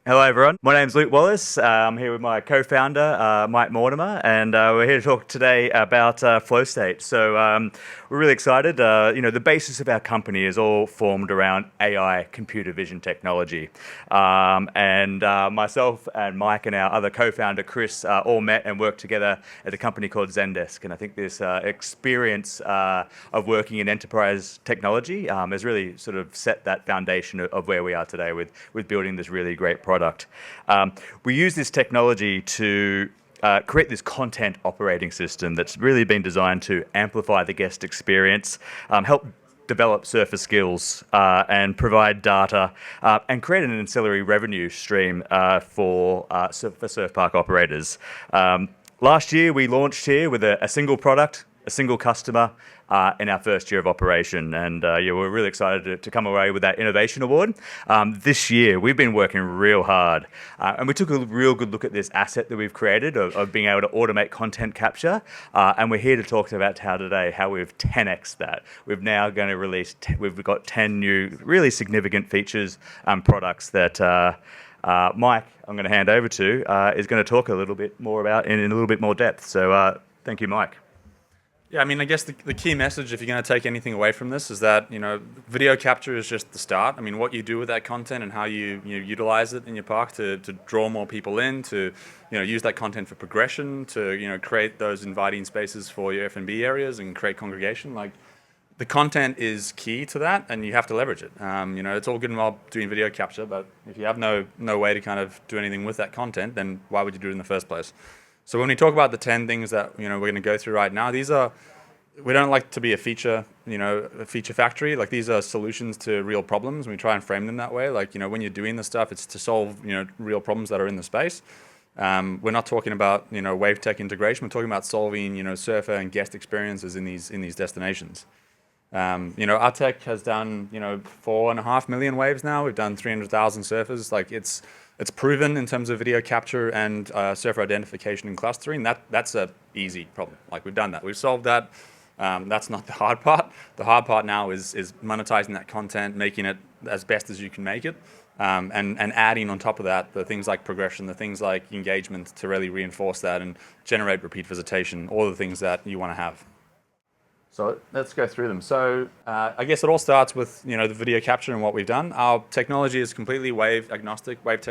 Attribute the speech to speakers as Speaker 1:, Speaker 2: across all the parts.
Speaker 1: Hello, everyone. My name's Luke Wallace. I'm here with my co-founder, Mike Mortimer, and we're here to talk today about Flowstate. We're really excited. The basis of our company is all formed around AI, computer vision technology. Myself and Mike and our other co-founder, Chris, all met and worked together at a company called Zendesk. And I think this experience of working in enterprise technology has really sort of set that foundation of where we are today with building this really great product. We use this technology to create this content operating system that's really been designed to amplify the guest experience, help develop surfer skills, and provide data, and create an ancillary revenue stream for surf park operators. Last year, we launched here with a single product, a single customer, in our first year of operation. We're really excited to come away with that Innovation Award. This year, we've been working real hard. And we took a real good look at this asset that we've created of being able to automate content capture. And we're here to talk about how we've 10x that. We've now going to release, we've got 10 new, really significant features and products that Mike, I'm going to hand over to, is going to talk a little bit more about in a little bit more depth. Thank you, Mike.
Speaker 2: Yeah, I mean, I guess the key message, if you're going to take anything away from this, is that video capture is just the start. I mean, what you do with that content and how you utilize it in your park to draw more people in, to use that content for progression, to create those inviting spaces for your F&B areas and create congregation. Like, the content is key to that, and you have to leverage it. It's all good and well doing video capture, but if you have no way to kind of do anything with that content, then why would you do it in the first place? So when we talk about the 10 things that we're going to go through right now, we don't like to be a feature factory. Like, these are solutions to real problems, and we try and frame them that way. Like, when you're doing this stuff, it's to solve real problems that are in the space. We're not talking about wave tech integration. We're talking about solving surfer and guest experiences in these destinations. Our tech has done 4.5 million waves now. We've done 300,000 surfers. Like, it's proven in terms of video capture and surfer identification and clustering. That's a easy problem. Like, we've done that. We've solved that. That's not the hard part. The hard part now is monetizing that content, making it as best as you can make it, and adding on top of that the things like progression, the things like engagement to really reinforce that and generate repeat visitation, all the things that you want to have. So let's go through them. So I guess it all starts with the video capture and what we've done. Our technology is completely wave tech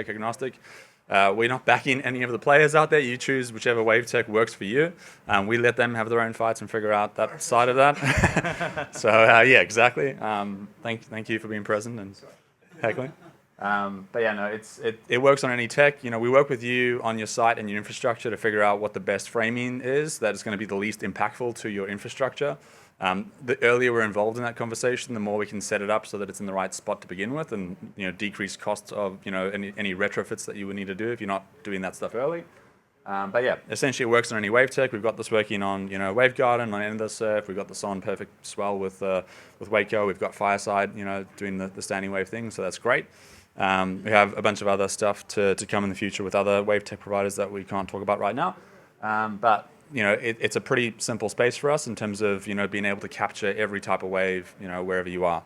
Speaker 2: agnostic. We're not backing any of the players out there. You choose whichever wave tech works for you. We let them have their own fights and figure out that side of that. Yeah, exactly. Thank you for being present and heckling. It works on any tech. We work with you on your site and your infrastructure to figure out what the best framing is that is going to be the least impactful to your infrastructure. The earlier we're involved in that conversation, the more we can set it up so that it's in the right spot to begin with, and decrease costs of any retrofits that you would need to do if you're not doing that stuff early. Essentially it works on any wave tech. We've got this working on Wave Garden, on Revel Surf. We've got this on Perfect Swell with Waco. We've got Fireside doing the standing wave thing, so that's great. We have a bunch of other stuff to come in the future with other wave tech providers that we can't talk about right now. It's a pretty simple space for us in terms of being able to capture every type of wave wherever you are.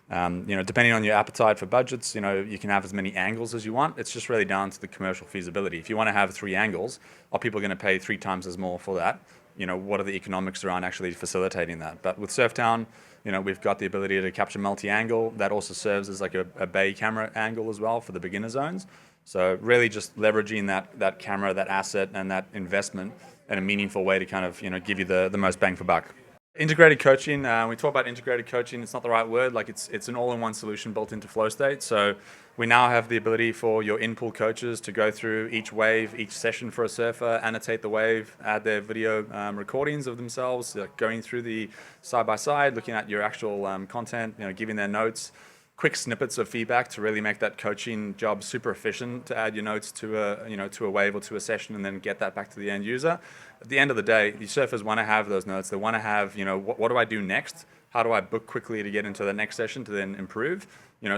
Speaker 2: Depending on your appetite for budgets, you can have as many angles as you want. It's just really down to the commercial feasibility. If you want to have 3 angles, are people going to pay 3 times as more for that? What are the economics around actually facilitating that? But with Surftown, we've got the ability to capture multi-angle. That also serves as like a bay camera angle as well for the beginner zones. So really just leveraging that camera, that asset, and that investment in a meaningful way to kind of give you the most bang for buck. Integrated coaching. We talk about integrated coaching. It's not the right word. Like, it's an all-in-one solution built into Flowstate. So we now have the ability for your in-pool coaches to go through each wave, each session for a surfer, annotate the wave, add their video recordings of themselves, going through the side-by-side, looking at your actual content, giving their notes, quick snippets of feedback to really make that coaching job super efficient, to add your notes to a wave or to a session and then get that back to the end user. At the end of the day, the surfers want to have those notes. They want to have, what do I do next? How do I book quickly to get into the next session to then improve?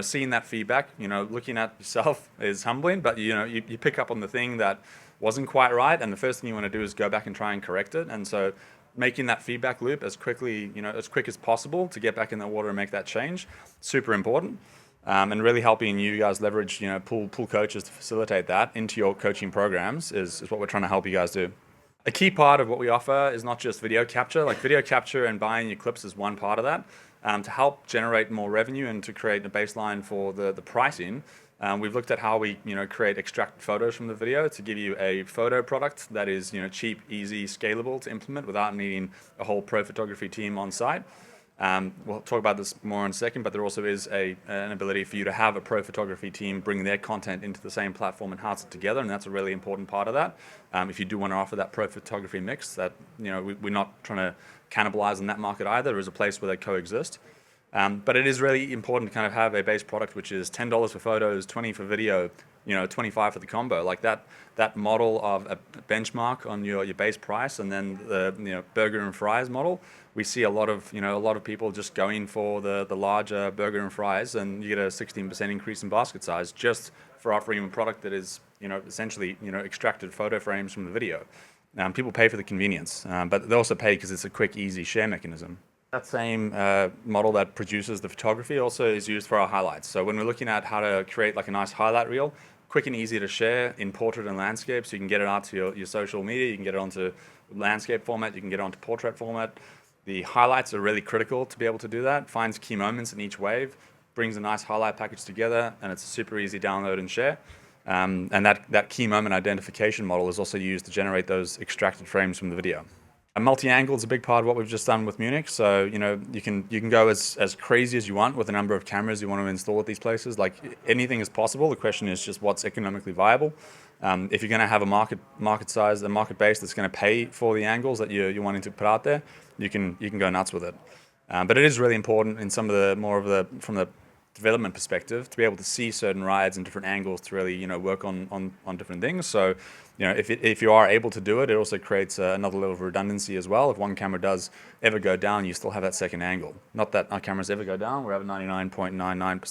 Speaker 2: Seeing that feedback, looking at yourself is humbling, but you pick up on the thing that wasn't quite right, and the first thing you want to do is go back and try and correct it. And so making that feedback loop as quick as possible to get back in the water and make that change, super important. and really helping you guys leverage, pool coaches to facilitate that into your coaching programs is what we're trying to help you guys do. A key part of what we offer is not just video capture. Like video capture and buying your clips is one part of that. To help generate more revenue and to create a baseline for the pricing, we've looked at how we create extracted photos from the video to give you a photo product that is cheap, easy, scalable to implement without needing a whole pro photography team on site. We'll talk about this more in a second, but there also is an ability for you to have a pro photography team bring their content into the same platform and house it together, and that's a really important part of that. If you do want to offer that pro photography mix, that we're not trying to cannibalize in that market either. There is a place where they coexist. But it is really important to kind of have a base product which is $10 for photos, $20 for video, $25 for the combo. Like that model of a benchmark on your base price, and then the burger and fries model. We see a lot of people just going for the larger burger and fries, and you get a 16% increase in basket size just for offering a product that is essentially extracted photo frames from the video. People pay for the convenience, but they also pay because it's a quick, easy share mechanism. That same model that produces the photography also is used for our highlights. So when we're looking at how to create like a nice highlight reel, quick and easy to share in portrait and landscape, so you can get it out to your social media, you can get it onto landscape format, you can get it onto portrait format. The highlights are really critical to be able to do that. Finds key moments in each wave, brings a nice highlight package together, and it's a super easy download and share. And that key moment identification model is also used to generate those extracted frames from the video. A multi-angle is a big part of what we've just done with Munich. So you can go as crazy as you want with the number of cameras you want to install at these places. Like anything is possible. The question is just what's economically viable. If you're going to have a market size, a market base that's going to pay for the angles that you're wanting to put out there, you can go nuts with it. But it is really important in some of from the development perspective to be able to see certain rides and different angles to really work on different things. So if you are able to do it, it also creates another level of redundancy as well. If one camera does ever go down, you still have that second angle. Not that our cameras ever go down. We're at 99.99%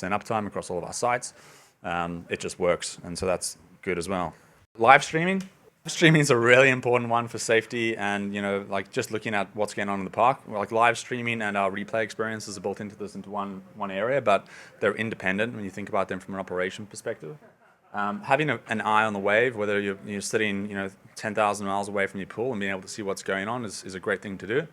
Speaker 2: uptime across all of our sites. It just works, and so that's good as well. Live streaming. Streaming is a really important one for safety, and like just looking at what's going on in the park. Like live streaming and our replay experiences are built into one area, but they're independent when you think about them from an operation perspective. Having an eye on the wave, whether you're sitting 10,000 miles away from your pool and being able to see what's going on is a great thing to do.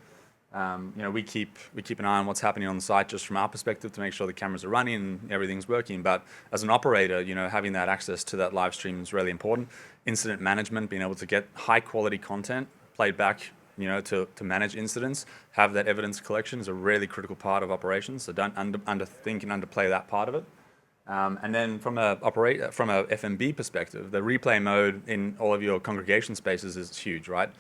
Speaker 2: We keep an eye on what's happening on the site just from our perspective to make sure the cameras are running and everything's working. But as an operator, having that access to that live stream is really important. Incident management, being able to get high quality content played back, to manage incidents, have that evidence collection is a really critical part of operations. So don't underthink and underplay that part of it. And then from a F&B perspective, the replay mode in all of your congregation spaces is huge, right?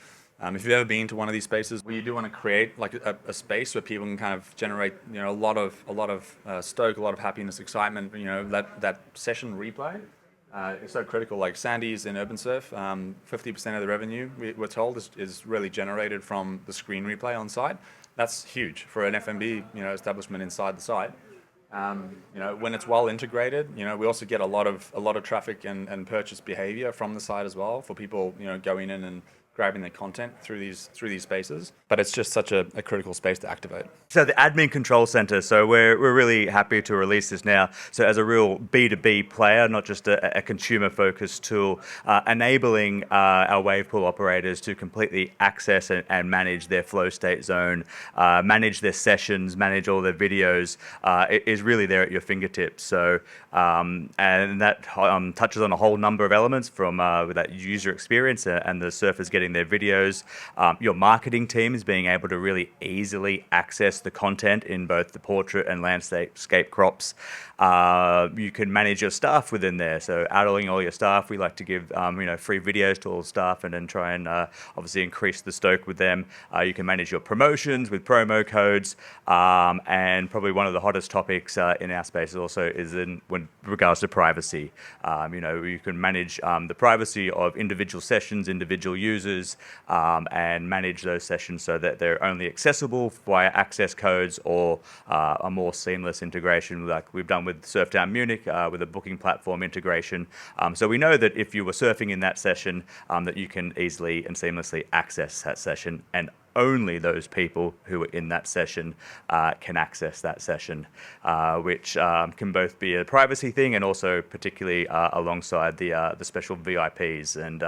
Speaker 2: If you've ever been to one of these spaces where you do want to create like a space where people can kind of generate a lot of stoke, a lot of happiness, excitement, that session replay is so critical. Like Sandy's in URBNSURF, 50% of the revenue we're told is really generated from the screen replay on site. That's huge for an F&B establishment inside the site. When it's well integrated, we also get a lot of traffic and purchase behavior from the site as well for people going in and grabbing their content through these spaces. But it's just such a critical space to activate.
Speaker 1: So the admin control center, so we're really happy to release this now. So as a real B2B player, not just a consumer-focused tool, enabling our wave pool operators to completely access and manage their Flowstate zone, manage their sessions, manage all their videos, is really there at your fingertips. So and that touches on a whole number of elements from that user experience and the surfers getting their videos. Your marketing team is being able to really easily access the content in both the portrait and landscape crops. You can manage your staff within there. So outing all your staff, we like to give free videos to all the staff and then try and obviously increase the stoke with them. You can manage your promotions with promo codes, and probably one of the hottest topics in our space also is in regards to privacy. You can manage the privacy of individual sessions, individual users, and manage those sessions so that they're only accessible via access codes or a more seamless integration like we've done with Surfdown Munich with a booking platform integration. So we know that if you were surfing in that session, that you can easily and seamlessly access that session and only those people who are in that session can access that session, which can both be a privacy thing and also particularly alongside the special VIPs, and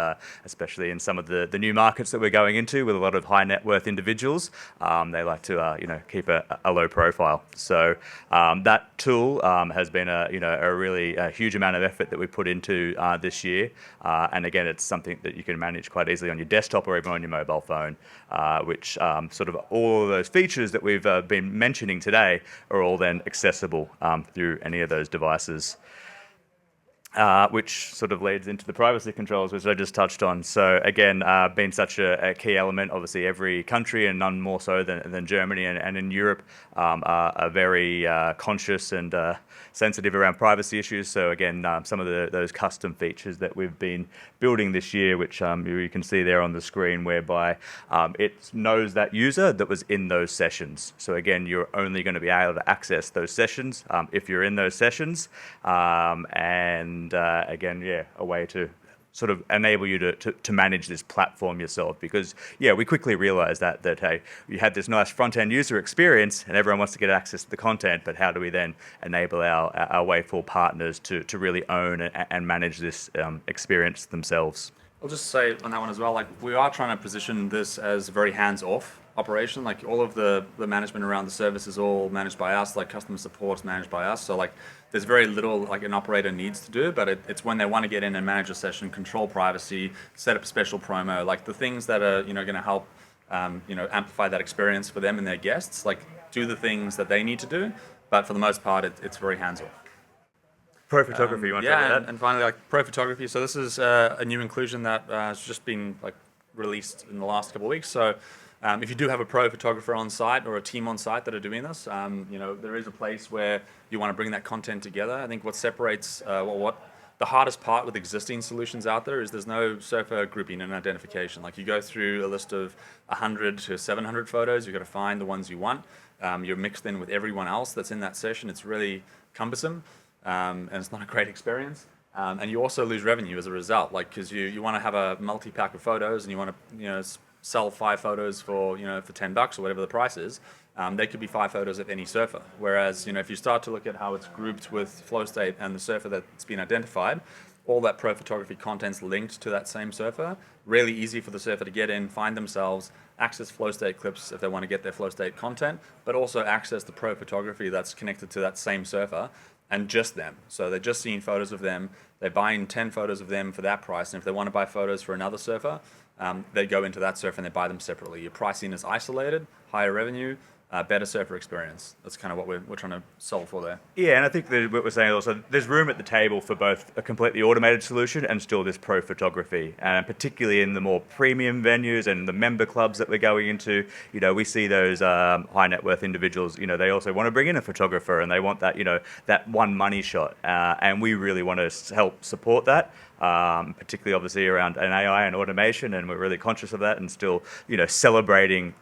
Speaker 1: especially in some of the new markets that we're going into with a lot of high net worth individuals, they like to keep a low profile. So that tool has been a really huge amount of effort that we put into this year, and again, it's something that you can manage quite easily on your desktop or even on your mobile phone, which sort of all of those features that we've been mentioning today are all then accessible through any of those devices. Which sort of leads into the privacy controls, which I just touched on. So again, been such a key element. Obviously, every country, and none more so than Germany and in Europe, are very conscious and sensitive around privacy issues. So again, some of those custom features that we've been building this year, which you can see there on the screen, whereby it knows that user that was in those sessions. So again, you're only going to be able to access those sessions if you're in those sessions, and again, a way to sort of enable you to manage this platform yourself, because we quickly realized that hey, you had this nice front-end user experience and everyone wants to get access to the content, but how do we then enable our Wayfall partners to really own and manage this experience themselves?
Speaker 2: I'll just say on that one as well, like, we are trying to position this as a very hands-off operation. Like, all of the management around the service is all managed by us, like customer support is managed by us. So like, there's very little like an operator needs to do, but it's when they want to get in and manage a session, control privacy, set up special promo, like the things that are going to help amplify that experience for them and their guests, like do the things that they need to do. But for the most part, it's very hands-off.
Speaker 1: Pro photography, you want to talk about that?
Speaker 2: And finally, like pro photography. So this is a new inclusion that has just been like released in the last couple of weeks. So if you do have a pro photographer on site or a team on site that are doing this, there is a place where you want to bring that content together. I think what separates what the hardest part with existing solutions out there is there's no surfer grouping and identification. Like, you go through a list of 100 to 700 photos, you've got to find the ones you want. You're mixed in with everyone else that's in that session. It's really cumbersome. And it's not a great experience, and you also lose revenue as a result. Like, because you want to have a multi-pack of photos, and you want to sell 5 photos for for $10 or whatever the price is. They could be 5 photos of any surfer. Whereas if you start to look at how it's grouped with Flowstate and the surfer that's been identified, all that pro photography content's linked to that same surfer. Really easy for the surfer to get in, find themselves, access Flowstate clips if they want to get their Flowstate content, but also access the pro photography that's connected to that same surfer. And just them. So they're just seeing photos of them. They're buying 10 photos of them for that price. And if they want to buy photos for another surfer, they go into that surfer and they buy them separately. Your pricing is isolated, higher revenue, better surfer experience. That's kind of what we're trying to solve for there.
Speaker 1: Yeah, and I think that what we're saying also, there's room at the table for both a completely automated solution and still this pro photography, and particularly in the more premium venues and the member clubs that we're going into. We see those high net worth individuals. They also want to bring in a photographer and they want that that one money shot, and we really want to help support that. Particularly obviously around an AI and automation, and we're really conscious of that, and still celebrating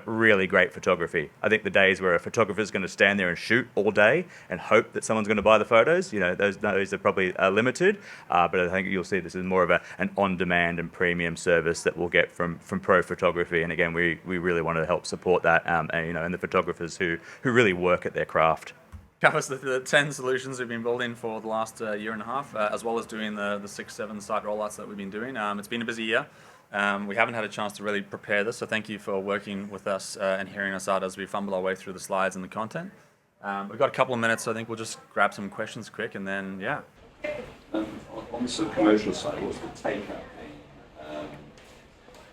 Speaker 1: really great photography. I think the days where a photographer is going to stand there and shoot all day and hope that someone's going to buy the photos, those are probably limited, but I think you'll see this is more of an on-demand and premium service that we'll get from pro photography. And again, we really want to help support that, and the photographers who really work at their craft.
Speaker 2: Covers the 10 solutions we've been building for the last year and a half, as well as doing the 6-7 site rollouts that we've been doing. It's been a busy year. We haven't had a chance to really prepare this, so thank you for working with us and hearing us out as we fumble our way through the slides and the content. We've got a couple of minutes, so I think we'll just grab some questions quick, and then,
Speaker 3: on the sort of commercial side, what's the take-up been?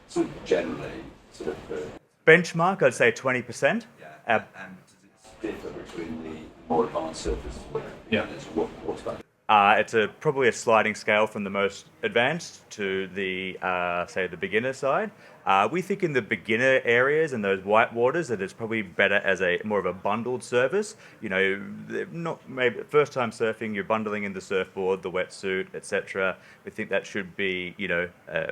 Speaker 3: Sort of generally, sort of...
Speaker 1: Benchmark, I'd say 20%.
Speaker 3: Yeah, and does it differ between the more advanced surface?
Speaker 2: Yeah.
Speaker 3: What's that?
Speaker 1: It's probably a sliding scale from the most advanced to the, say, the beginner side. We think in the beginner areas and those white waters that it's probably better as more of a bundled service. Not maybe first time surfing, you're bundling in the surfboard, the wetsuit, etc. We think that should be,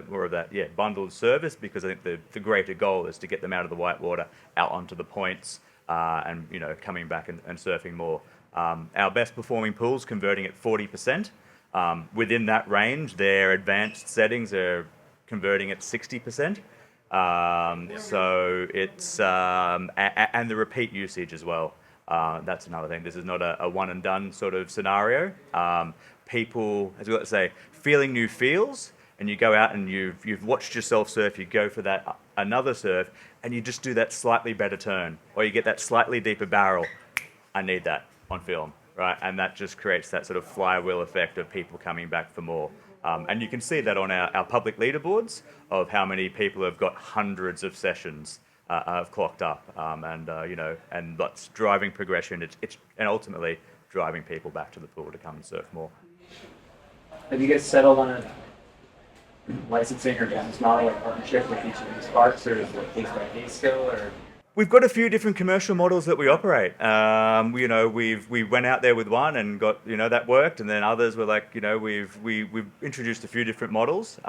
Speaker 1: more of that, bundled service, because I think the greater goal is to get them out of the white water, out onto the points, and coming back and surfing more. Our best performing pools converting at 40%. Within that range, their advanced settings are converting at 60%. So it's and the repeat usage as well. That's another thing. This is not a one and done sort of scenario. People, as we like to say, feeling new feels, and you go out and you've watched yourself surf. You go for that another surf, and you just do that slightly better turn, or you get that slightly deeper barrel. I need that on film, right? And that just creates that sort of flywheel effect of people coming back for more. And you can see that on our public leaderboards of how many people have got hundreds of sessions have clocked up, and that's driving progression. It's and ultimately driving people back to the pool to come and surf more.
Speaker 4: Have you guys settled on a licensing or business model or partnership with each of these parks, or is it case by case still, or?
Speaker 1: We've got a few different commercial models that we operate. We went out there with one and got that worked, and then others were like we've introduced a few different models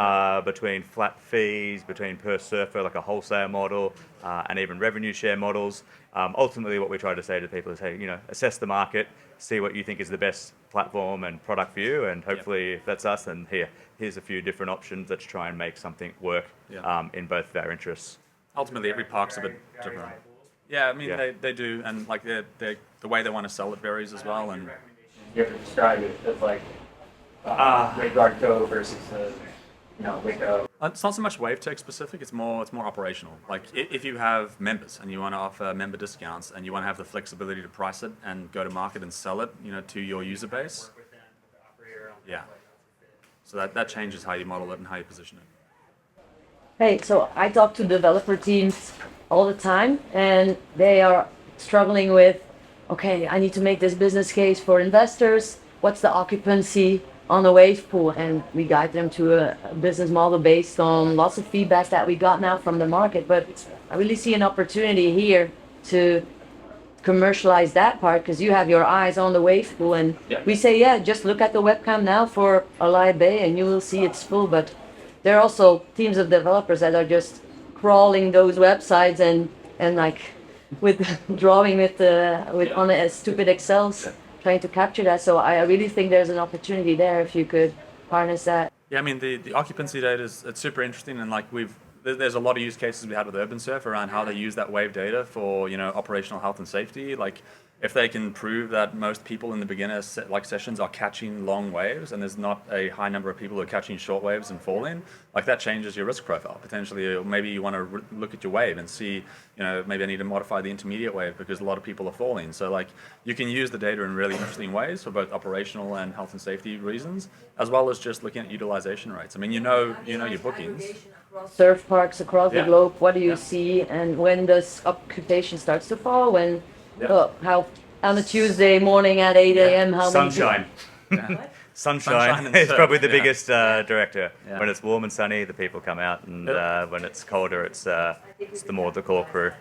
Speaker 1: between flat fees, between per surfer, like a wholesale model, and even revenue share models. Ultimately, what we try to say to people is, hey, assess the market, see what you think is the best platform and product for you, and hopefully, if that's us, then here's a few different options. Let's try and make something work in both of our interests.
Speaker 2: Ultimately, every park's a bit different. Yeah, I mean, they do, and like the way they want to sell it varies as well. And
Speaker 4: you ever describe it as like Wave Co versus Wico?
Speaker 2: It's not so much WaveTech specific. It's more operational. Like if you have members and you want to offer member discounts and you want to have the flexibility to price it and go to market and sell it, to your user base. Yeah. So that changes how you model it and how you position it.
Speaker 5: Hey, so I talk to developer teams all the time, and they are struggling with, okay, I need to make this business case for investors. What's the occupancy on the wave pool? And we guide them to a business model based on lots of feedback that we got now from the market. But I really see an opportunity here to commercialize that part, because you have your eyes on the wave pool, and we say, just look at the webcam now for Alai Bay and you will see it's full. But there are also teams of developers that are just crawling those websites and like with drawing on a stupid Excels, trying to capture that. So I really think there's an opportunity there if you could harness that.
Speaker 2: Yeah, I mean the occupancy data it's super interesting, and like there's a lot of use cases we had with URBNSURF around how they use that wave data for operational health and safety. Like if they can prove that most people in the beginner sessions are catching long waves, and there's not a high number of people who are catching short waves and falling, like that changes your risk profile potentially. Or maybe you want to look at your wave and see, maybe I need to modify the intermediate wave because a lot of people are falling. So like you can use the data in really interesting ways for both operational and health and safety reasons, as well as just looking at utilization rates. I mean, you know your bookings.
Speaker 5: Surf parks across the globe, what do you see, and when does occupation starts to fall? When how on a Tuesday morning at 8 a.m. how
Speaker 1: Sunshine.
Speaker 5: many
Speaker 1: Sunshine is probably the biggest director. Yeah. When it's warm and sunny, the people come out, and when it's colder, it's the more the core crew.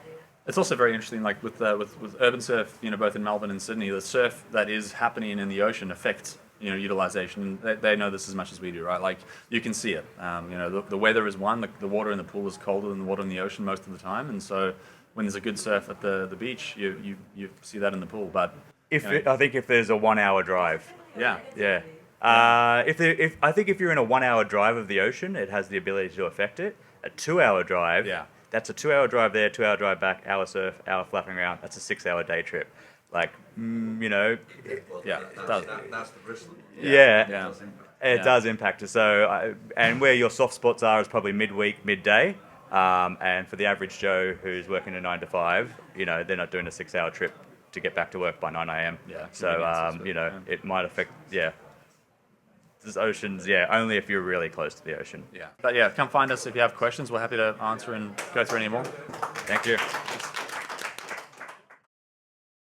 Speaker 2: It's also very interesting, like with URBNSURF, both in Melbourne and Sydney, the surf that is happening in the ocean affects utilization. They know this as much as we do, right? Like you can see it. The weather is one. The water in the pool is colder than the water in the ocean most of the time, and so when there's a good surf at the beach, you see that in the pool. But
Speaker 1: I think if there's a 1 hour drive, I think if you're in a 1 hour drive of the ocean, it has the ability to affect it. A 2 hour drive, that's a 2 hour drive there, 2 hour drive back, hour surf, hour flapping around. That's a 6 hour day trip. Like, it does.
Speaker 3: That's the risk.
Speaker 1: It does impact us. So, and where your soft spots are is probably midweek, midday. And for the average Joe who's working a 9 to 5, they're not doing a 6 hour trip to get back to work by 9 a.m. So, it might affect, This oceans, only if you're really close to the ocean.
Speaker 2: But come find us if you have questions. We're happy to answer and go through any more.
Speaker 1: Thank you.